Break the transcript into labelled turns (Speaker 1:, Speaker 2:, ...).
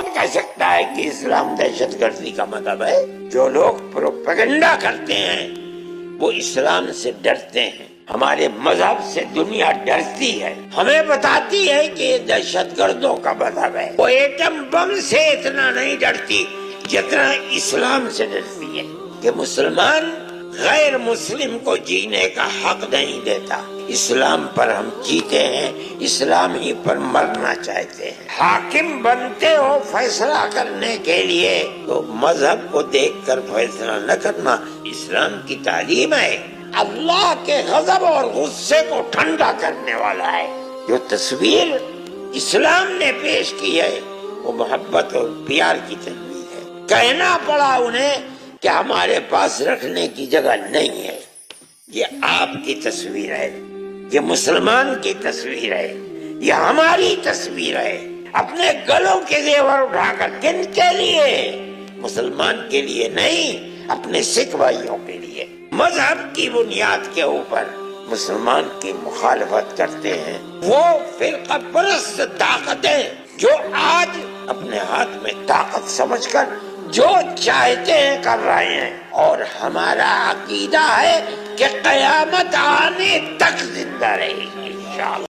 Speaker 1: کون کہہ سکتا ہے کہ اسلام دہشت گردی کا مذہب ہے؟ جو لوگ پروپیگنڈا کرتے ہیں وہ اسلام سے ڈرتے ہیں. ہمارے مذہب سے دنیا ڈرتی ہے، ہمیں بتاتی ہے کہ یہ دہشت گردوں کا مذہب ہے. وہ ایٹم بم سے اتنا نہیں ڈرتی جتنا اسلام سے ڈرتی ہے کہ مسلمان غیر مسلم کو جینے کا حق نہیں دیتا. اسلام پر ہم جیتے ہیں، اسلام ہی پر مرنا چاہتے ہیں. حاکم بنتے ہو فیصلہ کرنے کے لیے تو مذہب کو دیکھ کر فیصلہ نہ کرنا. اسلام کی تعلیم ہے اللہ کے غضب اور غصے کو ٹھنڈا کرنے والا ہے. جو تصویر اسلام نے پیش کی ہے وہ محبت اور پیار کی تصویر ہے. کہنا پڑا انہیں کہ ہمارے پاس رکھنے کی جگہ نہیں ہے. یہ آپ کی تصویر ہے، یہ مسلمان کی تصویر ہے، یہ ہماری تصویر ہے. اپنے گلوں کے زیور اٹھا کر کن کے لیے؟ مسلمان کے لیے نہیں، اپنے سکھ بھائیوں کے لیے. مذہب کی بنیاد کے اوپر مسلمان کی مخالفت کرتے ہیں وہ فرقہ پرست طاقتیں جو آج اپنے ہاتھ میں طاقت سمجھ کر جو چاہتے ہیں کر رہے ہیں. اور ہمارا عقیدہ ہے کہ قیامت آنے تک زندہ رہے گی انشاءاللہ.